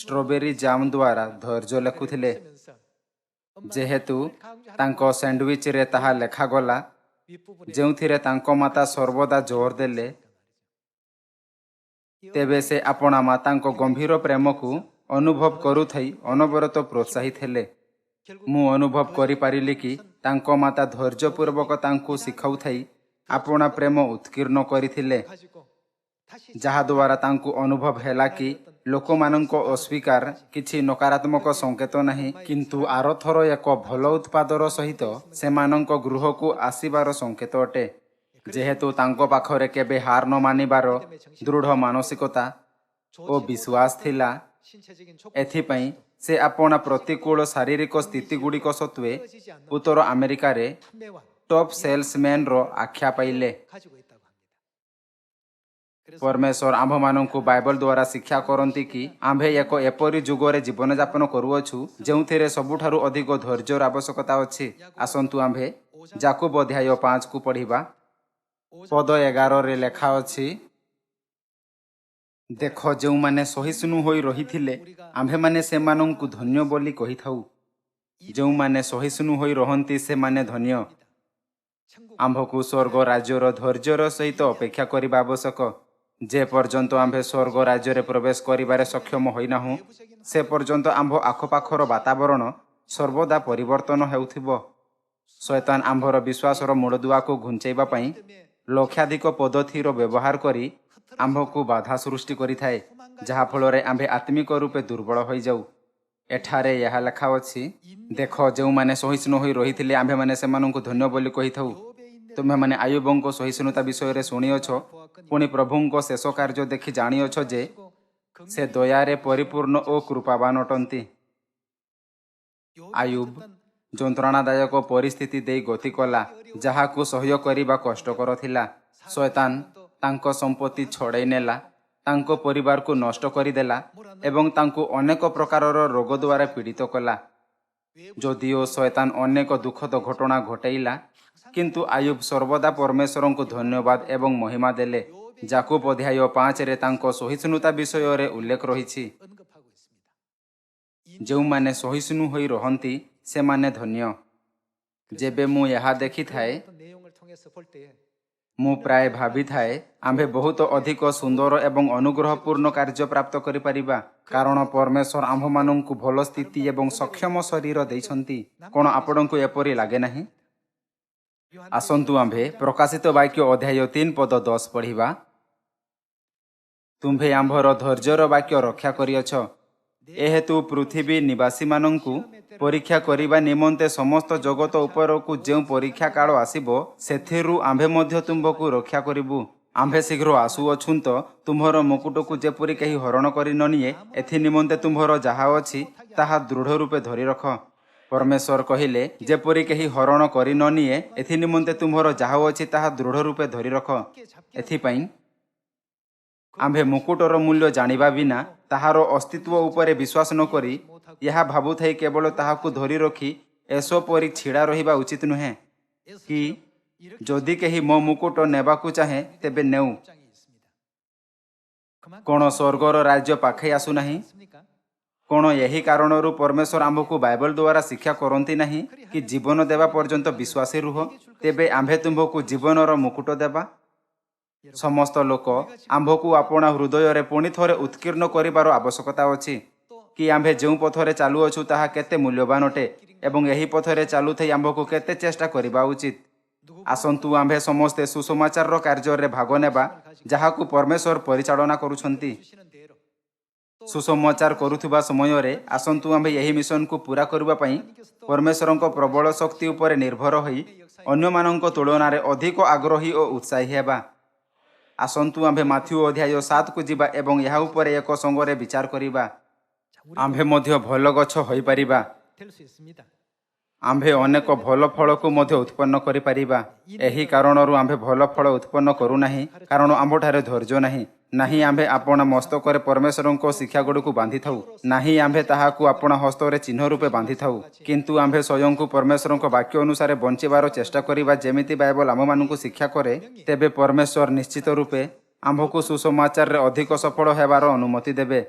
ଷ୍ଟ୍ରବେରୀ ଜାମ୍ ଦ୍ୱାରା ଧୈର୍ଯ୍ୟ ଲେଖୁଥିଲେ। ଯେହେତୁ ତାଙ୍କ ସ୍ୟାଣ୍ଡୱିଚରେ ତାହା ଲେଖାଗଲା, ଯେଉଁଥିରେ ତାଙ୍କ ମାତା ସର୍ବଦା ଜୋର ଦେଲେ, ତେବେ ସେ ଆପଣା ମାତାଙ୍କ ଗମ୍ଭୀର ପ୍ରେମକୁ ଅନୁଭବ କରୁଥାଇ ଅନବରତ ପ୍ରୋତ୍ସାହିତ ହେଲେ। ମୁଁ ଅନୁଭବ କରିପାରିଲି କି ତାଙ୍କ ମାତା ଧୈର୍ଯ୍ୟପୂର୍ବକ ତାଙ୍କୁ ଶିଖାଉଥାଇ ଆପଣା ପ୍ରେମ ଉତ୍କୀର୍ଣ୍ଣ କରିଥିଲେ। ଯାହାଦ୍ୱାରା ତାଙ୍କୁ ଅନୁଭବ ହେଲା କି ଲୋକମାନଙ୍କ ଅସ୍ୱୀକାର କିଛି ନକାରାତ୍ମକ ସଂକେତ ନାହିଁ, କିନ୍ତୁ ଆରଥର ଏକ ଭଲ ଉତ୍ପାଦର ସହିତ ସେମାନଙ୍କ ଗୃହକୁ ଆସିବାର ସଂକେତ ଅଟେ। ଯେହେତୁ ତାଙ୍କ ପାଖରେ କେବେ ହାର ନ ମାନିବାର ଦୃଢ଼ ମାନସିକତା ଓ ବିଶ୍ୱାସ ଥିଲା, ଏଥିପାଇଁ ସେ ଆପଣା ପ୍ରତିକୂଳ ଶାରୀରିକ ସ୍ଥିତିଗୁଡ଼ିକ ସତ୍ତ୍ୱେ ଉତ୍ତର ଆମେରିକାରେ ଟପ୍ ସେଲ୍ସମ୍ୟାନ୍ର ଆଖ୍ୟା ପାଇଲେ। ପରମେଶ୍ୱର ଆମ୍ଭମାନଙ୍କୁ ବାଇବଲ ଦ୍ୱାରା ଶିକ୍ଷା କରନ୍ତି କି ଆମ୍ଭେ ଏକ ଏପରି ଯୁଗରେ ଜୀବନଯାପନ କରୁଅଛୁ ଯେଉଁଥିରେ ସବୁଠାରୁ ଅଧିକ ଧୈର୍ଯ୍ୟର ଆବଶ୍ୟକତା ଅଛି। ଆସନ୍ତୁ ଆମ୍ଭେ ଯାକୁବ ଅଧ୍ୟାୟ 5କୁ ପଢ଼ିବା। ପଦ 11ରେ ଲେଖା ଅଛି, ଦେଖ, ଯେଉଁମାନେ ସହିଷ୍ଣୁ ହୋଇ ରହିଥିଲେ ଆମ୍ଭେମାନେ ସେମାନଙ୍କୁ ଧନ୍ୟ ବୋଲି କହିଥାଉ। ଯେଉଁମାନେ ସହିଷ୍ଣୁ ହୋଇ ରହନ୍ତି ସେମାନେ ଧନ୍ୟ। ଆମ୍ଭକୁ ସ୍ୱର୍ଗ ରାଜ୍ୟର ଧୈର୍ଯ୍ୟର ସହିତ ଅପେକ୍ଷା କରିବା ଆବଶ୍ୟକ। ଯେ ପର୍ଯ୍ୟନ୍ତ ଆମ୍ଭେ ସ୍ୱର୍ଗ ରାଜ୍ୟରେ ପ୍ରବେଶ କରିବାରେ ସକ୍ଷମ ହୋଇନାହୁଁ, ସେ ପର୍ଯ୍ୟନ୍ତ ଆମ୍ଭ ଆଖପାଖର ବାତାବରଣ ସର୍ବଦା ପରିବର୍ତ୍ତନ ହେଉଥିବ। ଶୟତାନ ଆମ୍ଭର ବିଶ୍ୱାସର ମୂଳଦୁଆକୁ ଘୁଞ୍ଚାଇବା ପାଇଁ ଲକ୍ଷାଧିକ ପଦ୍ଧତିର ବ୍ୟବହାର କରି ଆମ୍ଭକୁ ବାଧା ସୃଷ୍ଟି କରିଥାଏ, ଯାହାଫଳରେ ଆମ୍ଭେ ଆତ୍ମିକ ରୂପେ ଦୁର୍ବଳ ହୋଇଯାଉ। ଏଠାରେ ଏହା ଲେଖା ଅଛି, ଦେଖ, ଯେଉଁମାନେ ସହିଷ୍ଣୁ ହୋଇ ରହିଥିଲେ ଆମ୍ଭେମାନେ ସେମାନଙ୍କୁ ଧନ୍ୟ ବୋଲି କହିଥାଉ। ତୁମେମାନେ ଆୟୁବଙ୍କ ସହିଷ୍ଣୁତା ବିଷୟରେ ଶୁଣିଅଛ, ପୁଣି ପ୍ରଭୁଙ୍କ ଶେଷ କାର୍ଯ୍ୟ ଦେଖି ଜାଣିଅଛ ଯେ ସେ ଦୟାରେ ପରିପୂର୍ଣ୍ଣ ଓ କୃପାବାନ ଅଟନ୍ତି। ଆୟୁବ ଯନ୍ତ୍ରଣାଦାୟକ ପରିସ୍ଥିତି ଦେଇ ଗତି କଲା, ଯାହାକୁ ସହ୍ୟ କରିବା କଷ୍ଟକର ଥିଲା। ଶୟତାନ ତାଙ୍କ ସମ୍ପତ୍ତି ଛଡ଼ାଇ ନେଲା, ତାଙ୍କ ପରିବାରକୁ ନଷ୍ଟ କରିଦେଲା ଏବଂ ତାଙ୍କୁ ଅନେକ ପ୍ରକାରର ରୋଗ ଦ୍ୱାରା ପୀଡ଼ିତ କଲା। ଯଦିଓ ଶୟତାନ ଅନେକ ଦୁଃଖଦ ଘଟଣା ଘଟାଇଲା, କିନ୍ତୁ ଆୟୁବ ସର୍ବଦା ପରମେଶ୍ୱରଙ୍କୁ ଧନ୍ୟବାଦ ଏବଂ ମହିମା ଦେଲେ। ଯାକୁବ ଅଧ୍ୟାୟ 5ରେ ତାଙ୍କ ସହିଷ୍ଣୁତା ବିଷୟରେ ଉଲ୍ଲେଖ ରହିଛି। ଯେଉଁମାନେ ସହିଷ୍ଣୁ ହୋଇ ରହନ୍ତି ସେମାନେ ଧନ୍ୟ। ଯେବେ ମୁଁ ଏହା ଦେଖିଥାଏ, ମୁଁ ପ୍ରାୟ ଭାବିଥାଏ ଆମ୍ଭେ ବହୁତ ଅଧିକ ସୁନ୍ଦର ଏବଂ ଅନୁଗ୍ରହପୂର୍ଣ୍ଣ କାର୍ଯ୍ୟ ପ୍ରାପ୍ତ କରିପାରିବା, କାରଣ ପରମେଶ୍ୱର ଆମ୍ଭମାନଙ୍କୁ ଭଲ ସ୍ଥିତି ଏବଂ ସକ୍ଷମ ଶରୀର ଦେଇଛନ୍ତି। କ'ଣ ଆପଣଙ୍କୁ ଏପରି ଲାଗେ ନାହିଁ? ଆସନ୍ତୁ ଆମ୍ଭେ ପ୍ରକାଶିତ ବାକ୍ୟ ଅଧ୍ୟାୟ 3 ପଦ 10 ପଢ଼ିବା। ତୁମ୍ଭେ ଆମ୍ଭର ଧୈର୍ଯ୍ୟର ବାକ୍ୟ ରକ୍ଷା କରିଅଛ। ଏହେତୁ ପୃଥିବୀ ନିବାସୀମାନଙ୍କୁ ପରୀକ୍ଷା କରିବା ନିମନ୍ତେ ସମସ୍ତ ଜଗତ ଉପରକୁ ଯେଉଁ ପରୀକ୍ଷା କାଳ ଆସିବ, ସେଥିରୁ ଆମ୍ଭେ ମଧ୍ୟ ତୁମ୍ଭକୁ ରକ୍ଷା କରିବୁ। ଆମ୍ଭେ ଶୀଘ୍ର ଆସୁଅଛୁଁ ତ ତୁମ୍ଭର ମୁକୁଟକୁ ଯେପରି କେହି ହରଣ କରି ନ ନିଏ, ଏଥି ନିମନ୍ତେ ତୁମ୍ଭର ଯାହା ଅଛି ତାହା ଦୃଢ଼ ରୂପେ ଧରି ରଖ। ପରମେଶ୍ୱର କହିଲେ, ଯେପରି କେହି ହରଣ କରି ନ ନିଏ, ଏଥି ନିମନ୍ତେ ତୁମ୍ଭର ଯାହା ଅଛି ତାହା ଦୃଢ଼ ରୂପେ ଧରି ରଖ। ଏଥିପାଇଁ ଆମ୍ଭେ ମୁକୁଟର ମୂଲ୍ୟ ଜାଣିବା ବିନା ତାହାର ଅସ୍ତିତ୍ୱ ଉପରେ ବିଶ୍ୱାସ ନ କରି ଏହା ଭାବୁଥାଇ କେବଳ ତାହାକୁ ଧରି ରଖି ଏସୋ ପରି ଛିଡ଼ା ରହିବା ଉଚିତ ନୁହେଁ କି ଯଦି କେହି ମୋ ମୁକୁଟ ନେବାକୁ ଚାହେଁ ତେବେ ନେଉ। କ'ଣ ସ୍ୱର୍ଗର ରାଜ୍ୟ ପାଖେଇ ଆସୁନାହିଁ? କ'ଣ ଏହି କାରଣରୁ ପରମେଶ୍ୱର ଆମ୍ଭକୁ ବାଇବଲ ଦ୍ୱାରା ଶିକ୍ଷା କରନ୍ତି ନାହିଁ କି ଜୀବନ ଦେବା ପର୍ଯ୍ୟନ୍ତ ବିଶ୍ୱାସୀ ରୁହ, ତେବେ ଆମ୍ଭେ ତୁମ୍ଭକୁ ଜୀବନର ମୁକୁଟ ଦେବା? ସମସ୍ତ ଲୋକ ଆମ୍ଭକୁ ଆପଣା ହୃଦୟରେ ପୁଣି ଥରେ ଉତ୍କୀର୍ଣ୍ଣ କରିବାର ଆବଶ୍ୟକତା ଅଛି କି ଆମ୍ଭେ ଯେଉଁ ପଥରେ ଚାଲୁଅଛୁ ତାହା କେତେ ମୂଲ୍ୟବାନ ଅଟେ ଏବଂ ଏହି ପଥରେ ଚାଲୁଥାଇ ଆମ୍ଭକୁ କେତେ ଚେଷ୍ଟା କରିବା ଉଚିତ। ଆସନ୍ତୁ ଆମ୍ଭେ ସମସ୍ତେ ସୁସମାଚାରର କାର୍ଯ୍ୟରେ ଭାଗ ନେବା, ଯାହାକୁ ପରମେଶ୍ୱର ପରିଚାଳନା କରୁଛନ୍ତି। ସୁସମାଚାର କରୁଥିବା ସମୟରେ ଆସନ୍ତୁ ଆମ୍ଭେ ଏହି ମିଶନକୁ ପୂରା କରିବା ପାଇଁ ପରମେଶ୍ୱରଙ୍କ ପ୍ରବଳ ଶକ୍ତି ଉପରେ ନିର୍ଭର ହୋଇ ଅନ୍ୟମାନଙ୍କ ତୁଳନାରେ ଅଧିକ ଆଗ୍ରହୀ ଓ ଉତ୍ସାହୀ ହେବା। ଆସନ୍ତୁ ଆମ୍ଭେ ମାଥ୍ୟୁ ଅଧ୍ୟାୟ 7କୁ ଯିବା ଏବଂ ଏହା ଉପରେ ଏକ ସଙ୍ଗରେ ବିଚାର କରିବା। ଆମ୍ଭେ ମଧ୍ୟ ଭଲ ଗଛ ହୋଇପାରିବା। ଆମ୍ଭେ ଅନେକ ଭଲ ଫଳକୁ ମଧ୍ୟ ଉତ୍ପନ୍ନ କରିପାରିବା। ଏହି କାରଣରୁ ଆମ୍ଭେ ଭଲ ଫଳ ଉତ୍ପନ୍ନ କରୁନାହିଁ, କାରଣ ଆମ୍ଭଠାରେ ଧୈର୍ଯ୍ୟ ନାହିଁ। ନାହିଁ ଆମ୍ଭେ ଆପଣା ମସ୍ତକରେ ପରମେଶ୍ୱରଙ୍କ ଶିକ୍ଷାଗୁଡ଼ିକୁ ବାନ୍ଧିଥାଉ, ନାହିଁ ଆମ୍ଭେ ତାହାକୁ ଆପଣା ହସ୍ତରେ ଚିହ୍ନ ରୂପେ ବାନ୍ଧିଥାଉ, କିନ୍ତୁ ଆମ୍ଭେ ସ୍ୱୟଂକୁ ପରମେଶ୍ୱରଙ୍କ ବାକ୍ୟ ଅନୁସାରେ ବଞ୍ଚିବାର ଚେଷ୍ଟା କରିବା, ଯେମିତି ବାଇବଲ ଆମମାନଙ୍କୁ ଶିକ୍ଷା କରେ। ତେବେ ପରମେଶ୍ୱର ନିଶ୍ଚିତ ରୂପେ ଆମ୍ଭକୁ ସୁସମାଚାରରେ ଅଧିକ ସଫଳ ହେବାର ଅନୁମତି ଦେବେ।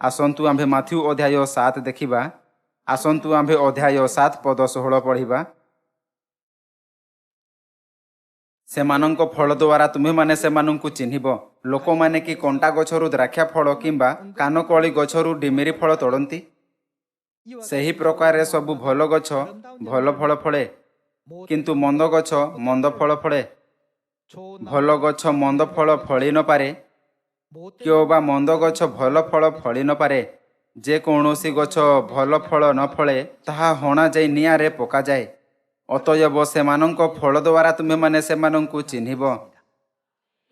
ଆସନ୍ତୁ ଆମ୍ଭେ ମାଥ୍ୟୁ ଅଧ୍ୟାୟ 7 ଦେଖିବା। ଆସନ୍ତୁ ଆମ୍ଭେ ଅଧ୍ୟାୟ 7 ପଦ 16 ପଢ଼ିବା। ସେମାନଙ୍କ ଫଳ ଦ୍ୱାରା ତୁମେମାନେ ସେମାନଙ୍କୁ ଚିହ୍ନିବ। ଲୋକମାନେ କି କଣ୍ଟା ଗଛରୁ ଦ୍ରାକ୍ଷା ଫଳ କିମ୍ବା କାନକଳି ଗଛରୁ ଡିମିରି ଫଳ ତୋଳନ୍ତି? ସେହି ପ୍ରକାରେ ସବୁ ଭଲ ଗଛ ଭଲ ଫଳ ଫଳେ, କିନ୍ତୁ ମନ୍ଦ ଗଛ ମନ୍ଦ ଫଳ ଫଳେ। ଭଲ ଗଛ ମନ୍ଦ ଫଳ ଫଳି ନପାରେ, କିମ୍ବା ମନ୍ଦ ଗଛ ଭଲ ଫଳ ଫଳି ନପାରେ। ଯେକୌଣସି ଗଛ ଭଲ ଫଳ ନ ଫଳେ ତାହା ହଣାଯାଇ ନିଆଁରେ ପକାଯାଏ। ଅତଏବ ସେମାନଙ୍କ ଫଳ ଦ୍ୱାରା ତୁମେମାନେ ସେମାନଙ୍କୁ ଚିହ୍ନିବ।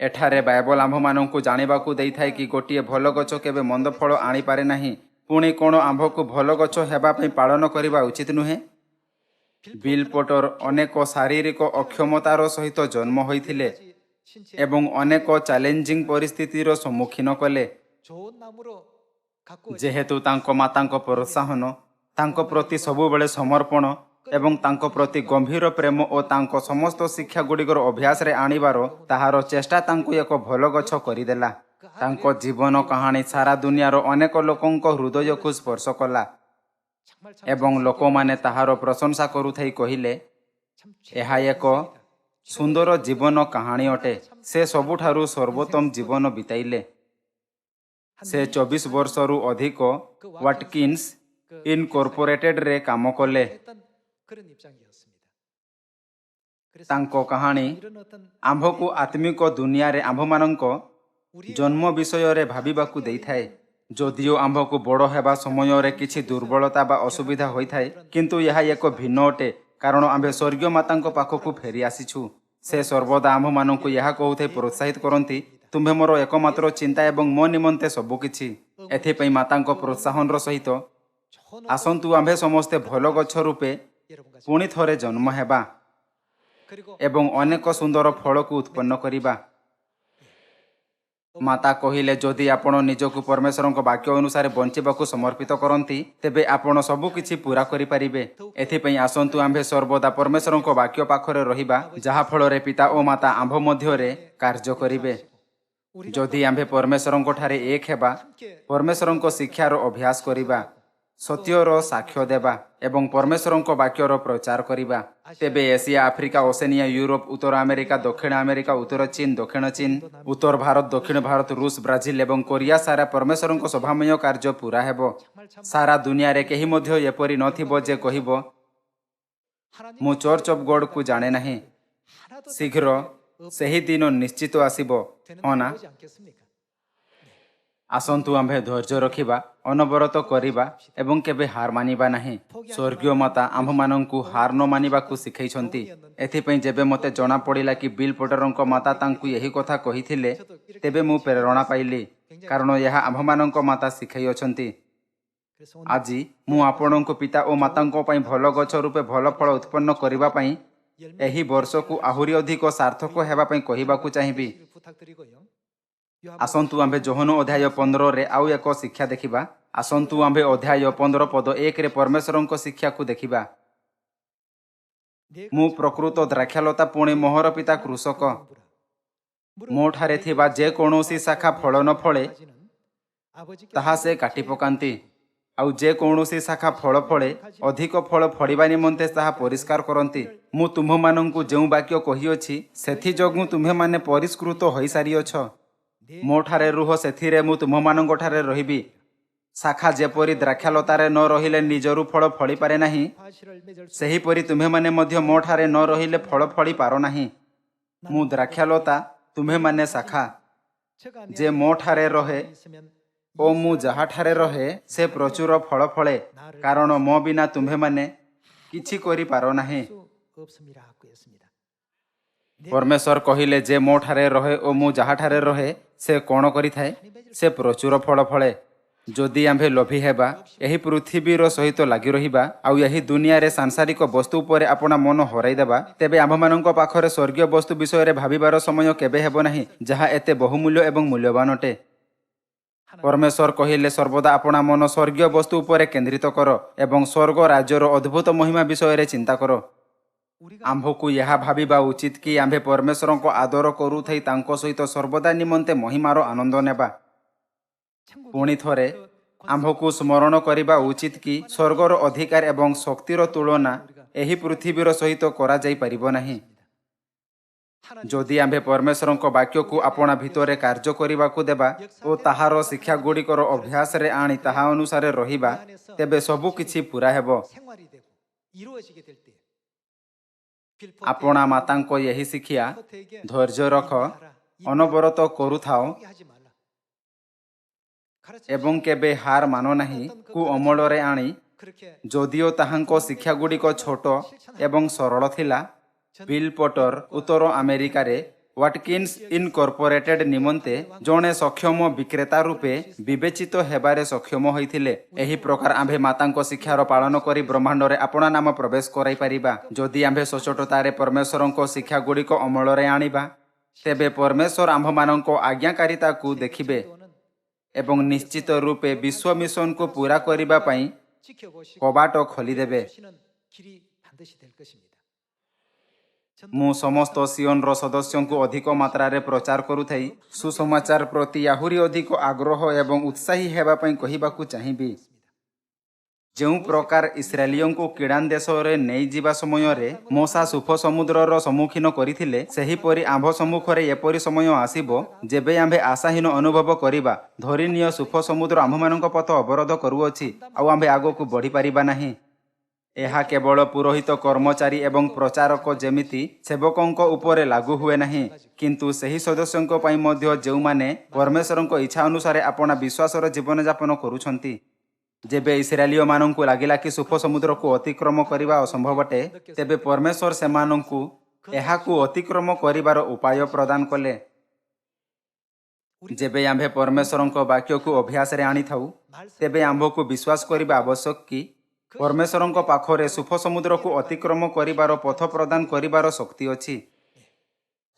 ଏଠାରେ ବାଇବଲ ଆମ୍ଭମାନଙ୍କୁ ଜାଣିବାକୁ ଦେଇଥାଏ କି ଗୋଟିଏ ଭଲ ଗଛ କେବେ ମନ୍ଦ ଫଳ ଆଣିପାରେ ନାହିଁ। ପୁଣି କ'ଣ ଆମ୍ଭକୁ ଭଲ ଗଛ ହେବା ପାଇଁ ପାଳନ କରିବା ଉଚିତ ନୁହେଁ? ବିଲ୍ ପୋଟର ଅନେକ ଶାରୀରିକ ଅକ୍ଷମତାର ସହିତ ଜନ୍ମ ହୋଇଥିଲେ ଏବଂ ଅନେକ ଚ୍ୟାଲେଞ୍ଜିଂ ପରିସ୍ଥିତିର ସମ୍ମୁଖୀନ କଲେ। ଯେହେତୁ ତାଙ୍କ ମାତାଙ୍କ ପ୍ରୋତ୍ସାହନ, ତାଙ୍କ ପ୍ରତି ସବୁବେଳେ ସମର୍ପଣ ଏବଂ ତାଙ୍କ ପ୍ରତି ଗମ୍ଭୀର ପ୍ରେମ ଓ ତାଙ୍କ ସମସ୍ତ ଶିକ୍ଷାଗୁଡ଼ିକର ଅଭ୍ୟାସରେ ଆଣିବାର ତାହାର ଚେଷ୍ଟା ତାଙ୍କୁ ଏକ ଭଲ ଗଛ କରିଦେଲା। ତାଙ୍କ ଜୀବନ କାହାଣୀ ସାରା ଦୁନିଆର ଅନେକ ଲୋକଙ୍କ ହୃଦୟକୁ ସ୍ପର୍ଶ କଲା ଏବଂ ଲୋକମାନେ ତାହାର ପ୍ରଶଂସା କରୁଥାଇ କହିଲେ, ଏହା ଏକ ସୁନ୍ଦର ଜୀବନ କାହାଣୀ ଅଟେ। ସେ ସବୁଠାରୁ ସର୍ବୋତ୍ତମ ଜୀବନ ବିତାଇଲେ। ସେ 24 ବର୍ଷରୁ ଅଧିକ ୱାଟକିନ୍ସ ଇନକର୍ପୋରେଟେଡରେ କାମ କଲେ। ତାଙ୍କ କାହାଣୀ ଆମ୍ଭକୁ ଆତ୍ମିକ ଦୁନିଆରେ ଆମ୍ଭମାନଙ୍କ ଜନ୍ମ ବିଷୟରେ ଭାବିବାକୁ ଦେଇଥାଏ। ଯଦିଓ ଆମ୍ଭକୁ ବଡ଼ ହେବା ସମୟରେ କିଛି ଦୁର୍ବଳତା ବା ଅସୁବିଧା ହୋଇଥାଏ, କିନ୍ତୁ ଏହା ଏକ ଭିନ୍ନ ଅଟେ, କାରଣ ଆମ୍ଭେ ସ୍ୱର୍ଗୀୟ ମାତାଙ୍କ ପାଖକୁ ଫେରି ଆସିଛୁ। ସେ ସର୍ବଦା ଆମ୍ଭମାନଙ୍କୁ ଏହା କହୁଥାଇ ପ୍ରୋତ୍ସାହିତ କରନ୍ତି, ତୁମ୍ଭେ ମୋର ଏକମାତ୍ର ଚିନ୍ତା ଏବଂ ମୋ ନିମନ୍ତେ ସବୁକିଛି। ଏଥିପାଇଁ ମାତାଙ୍କ ପ୍ରୋତ୍ସାହନର ସହିତ ଆସନ୍ତୁ ଆମ୍ଭେ ସମସ୍ତେ ଭଲ ଗଛ ରୂପେ ପୁଣି ଥରେ ଜନ୍ମ ହେବା ଏବଂ ଅନେକ ସୁନ୍ଦର ଫଳକୁ ଉତ୍ପନ୍ନ କରିବା। ମାତା କହିଲେ, ଯଦି ଆପଣ ନିଜକୁ ପରମେଶ୍ୱରଙ୍କ ବାକ୍ୟ ଅନୁସାରେ ବଞ୍ଚିବାକୁ ସମର୍ପିତ କରନ୍ତି, ତେବେ ଆପଣ ସବୁକିଛି ପୂରା କରିପାରିବେ। ଏଥିପାଇଁ ଆସନ୍ତୁ ଆମ୍ଭେ ସର୍ବଦା ପରମେଶ୍ୱରଙ୍କ ବାକ୍ୟ ପାଖରେ ରହିବା, ଯାହାଫଳରେ ପିତା ଓ ମାତା ଆମ୍ଭ ମଧ୍ୟରେ କାର୍ଯ୍ୟ କରିବେ। ଯଦି ଆମ୍ଭେ ପରମେଶ୍ୱରଙ୍କଠାରେ ଏକ ହେବା, ପରମେଶ୍ୱରଙ୍କ ଶିକ୍ଷାର ଅଭ୍ୟାସ କରିବା, ସତ୍ୟର ସାକ୍ଷ୍ୟ ଦେବା ଏବଂ ପରମେଶ୍ୱରଙ୍କ ବାକ୍ୟର ପ୍ରଚାର କରିବା, ତେବେ ଏସିଆ, ଆଫ୍ରିକା, ଓସେନିଆ, ୟୁରୋପ, ଉତ୍ତର ଆମେରିକା, ଦକ୍ଷିଣ ଆମେରିକା, ଉତ୍ତର ଚୀନ, ଦକ୍ଷିଣ ଚୀନ, ଉତ୍ତର ଭାରତ, ଦକ୍ଷିଣ ଭାରତ, ରୁଷ, ବ୍ରାଜିଲ ଏବଂ କୋରିଆ ସାରା ପରମେଶ୍ୱରଙ୍କ ସଭାମୟ କାର୍ଯ୍ୟ ପୂରା ହେବ। ସାରା ଦୁନିଆରେ କେହି ମଧ୍ୟ ଏପରି ନଥିବ ଯେ କହିବ, ମୁଁ ଚର୍ଚ୍ଚ ଅଫ୍ ଗଡକୁ ଜାଣେ ନାହିଁ। ଶୀଘ୍ର ସେହି ଦିନ ନିଶ୍ଚିତ ଆସିବ, ହଁ ନା? ଆସନ୍ତୁ ଆମ୍ଭେ ଧୈର୍ଯ୍ୟ ରଖିବା, ଅନବରତ କରିବା ଏବଂ କେବେ ହାର ମାନିବା ନାହିଁ। ସ୍ୱର୍ଗୀୟ ମାତା ଆମ୍ଭମାନଙ୍କୁ ହାର ନ ମାନିବାକୁ ଶିଖାଇଛନ୍ତି। ଏଥିପାଇଁ ଯେବେ ମୋତେ ଜଣାପଡ଼ିଲା କି ବିଲ୍ ପୋଟରଙ୍କ ମାତା ତାଙ୍କୁ ଏହି କଥା କହିଥିଲେ, ତେବେ ମୁଁ ପ୍ରେରଣା ପାଇଲି, କାରଣ ଏହା ଆମ୍ଭମାନଙ୍କ ମାତା ଶିଖାଇଅଛନ୍ତି। ଆଜି ମୁଁ ଆପଣଙ୍କୁ ପିତା ଓ ମାତାଙ୍କ ପାଇଁ ଭଲ ଗଛ ରୂପେ ଭଲ ଫଳ ଉତ୍ପନ୍ନ କରିବା ପାଇଁ ଏହି ବର୍ଷକୁ ଆହୁରି ଅଧିକ ସାର୍ଥକ ହେବା ପାଇଁ କହିବାକୁ ଚାହିଁବି। ଆସନ୍ତୁ ଆମ୍ଭେ ଯୋହନ ଅଧ୍ୟାୟ 15ରେ ଆଉ ଏକ ଶିକ୍ଷା ଦେଖିବା। ଆସନ୍ତୁ ଆମ୍ଭେ ଅଧ୍ୟାୟ 15 ପଦ 1ରେ ପରମେଶ୍ୱରଙ୍କ ଶିକ୍ଷାକୁ ଦେଖିବା। ମୁଁ ପ୍ରକୃତ ଦ୍ରାକ୍ଷାଲତା, ପୁଣି ମୋହର ପିତା କୃଷକ। ମୋ ଠାରେ ଥିବା ଯେକୌଣସି ଶାଖା ଫଳ ନ ଫଳେ ତାହା ସେ କାଟି ପକାନ୍ତି, ଆଉ ଯେକୌଣସି ଶାଖା ଫଳ ଫଳେ ଅଧିକ ଫଳ ଫଳିବା ନିମନ୍ତେ ତାହା ପରିଷ୍କାର କରନ୍ତି। ମୁଁ ତୁମ୍ଭମାନଙ୍କୁ ଯେଉଁ ବାକ୍ୟ କହିଅଛି, ସେଥିଯୋଗୁଁ ତୁମ୍ଭେମାନେ ପରିଷ୍କୃତ ହୋଇସାରିଅଛ। ମୋ ଠାରେ ରୁହ, ସେଥିରେ ମୁଁ ତୁମ୍ଭମାନଙ୍କଠାରେ ରହିବି। ଶାଖା ଯେପରି ଦ୍ରାକ୍ଷାଲତାରେ ନ ରହିଲେ ନିଜରୁ ଫଳ ଫଳିପାରେ ନାହିଁ, ସେହିପରି ତୁମ୍ଭେମାନେ ମଧ୍ୟ ମୋ ଠାରେ ନ ରହିଲେ ଫଳ ଫଳି ପାର ନାହିଁ। ମୁଁ ଦ୍ରାକ୍ଷାଲତା, ତୁମ୍ଭେମାନେ ଶାଖା। ଯେ ମୋ ଠାରେ ରହେ ଓ ମୁଁ ଯାହାଠାରେ ରହେ, ସେ ପ୍ରଚୁର ଫଳ ଫଳେ, କାରଣ ମୋ ବିନା ତୁମ୍ଭେମାନେ କିଛି କରିପାର ନାହିଁ। ପରମେଶ୍ୱର କହିଲେ, ଯେ ମୋ ଠାରେ ରହେ ଓ ମୁଁ ଯାହାଠାରେ ରହେ, ସେ କ'ଣ କରିଥାଏ? ସେ ପ୍ରଚୁର ଫଳ ଫଳେ। ଯଦି ଆମ୍ଭେ ଲୋଭୀ ହେବା, ଏହି ପୃଥିବୀର ସହିତ ଲାଗି ରହିବା ଆଉ ଏହି ଦୁନିଆରେ ସାଂସାରିକ ବସ୍ତୁ ଉପରେ ଆପଣା ମନ ହରାଇଦେବା, ତେବେ ଆମ୍ଭମାନଙ୍କ ପାଖରେ ସ୍ୱର୍ଗୀୟ ବସ୍ତୁ ବିଷୟରେ ଭାବିବାର ସମୟ କେବେ ହେବ ନାହିଁ, ଯାହା ଏତେ ବହୁମୂଲ୍ୟ ଏବଂ ମୂଲ୍ୟବାନ ଅଟେ। ପରମେଶ୍ୱର କହିଲେ, ସର୍ବଦା ଆପଣା ମନ ସ୍ୱର୍ଗୀୟ ବସ୍ତୁ ଉପରେ କେନ୍ଦ୍ରିତ କର ଏବଂ ସ୍ୱର୍ଗ ରାଜ୍ୟର ଅଦ୍ଭୁତ ମହିମା ବିଷୟରେ ଚିନ୍ତା କର। ଆମ୍ଭକୁ ଏହା ଭାବିବା ଉଚିତ କି ଆମ୍ଭେ ପରମେଶ୍ୱରଙ୍କ ଆଦର କରୁଥାଇ ତାଙ୍କ ସହିତ ସର୍ବଦା ନିମନ୍ତେ ମହିମାର ଆନନ୍ଦ ନେବା। ପୁଣି ଥରେ ଆମ୍ଭକୁ ସ୍ମରଣ କରିବା ଉଚିତ କି ସ୍ୱର୍ଗର ଅଧିକାର ଏବଂ ଶକ୍ତିର ତୁଳନା ଏହି ପୃଥିବୀର ସହିତ କରାଯାଇପାରିବ ନାହିଁ। ଯଦି ଆମ୍ଭେ ପରମେଶ୍ୱରଙ୍କ ବାକ୍ୟକୁ ଆପଣା ଭିତରେ କାର୍ଯ୍ୟ କରିବାକୁ ଦେବା ଓ ତାହାର ଶିକ୍ଷାଗୁଡ଼ିକର ଅଭ୍ୟାସରେ ଆଣି ତାହା ଅନୁସାରେ ରହିବା, ତେବେ ସବୁ କିଛି ପୂରା ହେବ। आपणा मातांको यही शिक्षा धैर्य रख अनवरत करुथाओ एवं केबे हार मान नहीं कु अमलरे आनी जदिओ ताहांको शिक्षा गुड़िक छोट एवं सरल थिला बिल पटर उत्तर अमेरिकार वाटकिन्स इनकॉर्पोरेटेड निमंते जड़े सक्षम विक्रेता रूपे विवेचित हेबारे सक्षम होइथिले। एही प्रकार आम्भे मातांको शिक्षार पालन करी ब्रह्मांडरे आपणा नाम प्रवेश कराई परिबा। जदि आम्भे सचोटतारे परमेश्वरंको शिक्षा गुड़िक अमलरे आनिबा तेबे परमेश्वर आम्भमानंको आज्ञाकारिता को देखिबे एवं निश्चित रूपे विश्व मिशन को पूरा करिबा पई कबाट खोलीदेवे। मु समस्त सियोनर सदस्यों को अधिक मात्रा प्रचार करुथाई सुसमाचार प्रति आहुरी अधिक आग्रह एवं उत्साही हेबा पई कहिबाकू चाहिबी। ଯେଉଁ ପ୍ରକାର ଇସ୍ରାଏଲିୟଙ୍କୁ କିଡ଼ାନ ଦେଶରେ ନେଇଯିବା ସମୟରେ ମୋଶା ସୁଫ ସମୁଦ୍ରର ସମ୍ମୁଖୀନ କରିଥିଲେ ସେହିପରି ଆମ୍ଭ ସମ୍ମୁଖରେ ଏପରି ସମୟ ଆସିବ ଯେବେ ଆମ୍ଭେ ଆଶାହୀନ ଅନୁଭବ କରିବା ଧରିନୀୟ ସୁଫ ସମୁଦ୍ର ଆମ୍ଭମାନଙ୍କ ପଥ ଅବରୋଧ କରୁଅଛି ଆଉ ଆମ୍ଭେ ଆଗକୁ ବଢ଼ିପାରିବା ନାହିଁ। ଏହା କେବଳ ପୁରୋହିତ କର୍ମଚାରୀ ଏବଂ ପ୍ରଚାରକ ଯେମିତି ସେବକଙ୍କ ଉପରେ ଲାଗୁ ହୁଏ ନାହିଁ କିନ୍ତୁ ସେହି ସଦସ୍ୟଙ୍କ ପାଇଁ ମଧ୍ୟ ଯେଉଁମାନେ ପରମେଶ୍ୱରଙ୍କ ଇଚ୍ଛା ଅନୁସାରେ ଆପଣା ବିଶ୍ୱାସର ଜୀବନଯାପନ କରୁଛନ୍ତି। जेबे इस्राएलियो मानंकु लागिला कि सुफ समुद्र को अतिक्रम करिबा असंभव अटे तेबे परमेश्वर सेमानंकु एहाकु अतिक्रम करिबार उपाय प्रदान कले। जेबे आम्भे परमेश्वरंको वाक्य को अभ्यास रे आनी थाउ तेबे आम्भको विश्वास करिबा आवश्यक कि परमेश्वरंको पाखरे सुफ समुद्र को अतिक्रम करिबार पथ प्रदान करिबार शक्ति अछि।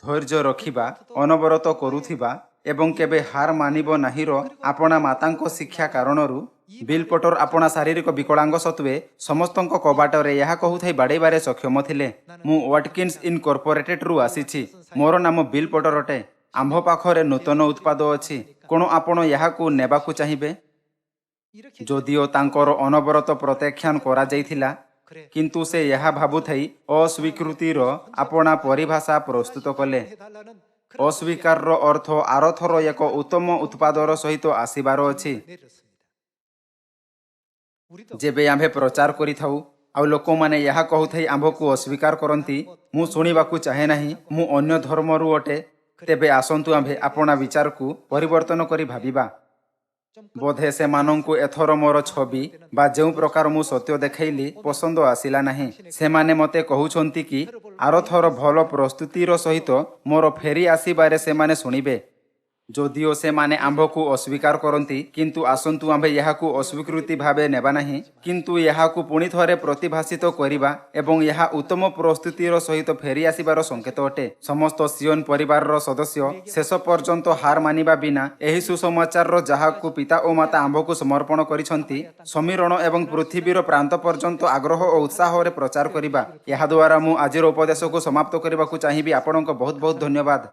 धैर्य रखिबा अनवरत करुथिबा एवं केबे हार मानिब नाहीर आपणा मातांको शिक्षा कारणरू बिल पटर आपणा शारीरिक विकलांग सत्वे समस्तंक कबाटरे यह कहूथाई बाड़ेबारे सक्षम थिले। मु वाटकिन्स इनकॉर्पोरेटेड रु आसीछि। मोर नाम बिल पटर अटे। आम्भ पाखरे नूतन उत्पाद अछि। कोन आपण याहाकु नेबाकु चाहिबे? जदिओ तांकर अनवरत प्रत्याख्यान करा जाइथिला किंतु से यह भाबुथाई अस्वीकृतिर आपणा परिभाषा प्रस्तुत कले। अस्वीकार अर्थ आरथर एक उत्तम उत्पादर सहित आसीबार अछि। जेबे आम्भे प्रचार करि थाउ आउ लोक माने यह कहूथाई आम्भको अस्वीकार करंती मु सुनिबाकु चाहे नाही मु अन्य धर्मरु अटे तेबे आसंतु आम्भे आपणा विचार को परिवर्तन करी भाबिबा। बोधे से मानंकु एथर मोर छवि बा जेउ प्रकार मु सत्य देखैली पसंद आसिला नाही। से माने मते कहउछंती कि आरथर भल प्रस्तुतिर सहित मोर फेरी आसीबारे से माने सुनिबे। जदिओ से माने आम्भको अस्वीकार करंती किंतु आसंतु आम्भे यहाकु अस्वीकृति भावे नेबा नाही किंतु यहाकु पुणी थरे प्रतिभाषित करिबा एवं यहा उत्तम प्रस्तुतिर सहित फेरी आसीबार संकेत अटे। समस्त सियोन परिवारर सदस्य शेष पर्यंत हार मानिबा बिना एही सुसमाचार जाहाकु पिता ओ माता आम्भको समर्पण करिसंती समीरण एवं पृथ्वीर प्रांत पर्यंत आग्रह और उत्साह रे प्रचार करिबा। एहा द्वारा मु आजिर उपदेश को समाप्त करिबाकु चाहिबी। आपनक बहुत बहुत धन्यवाद।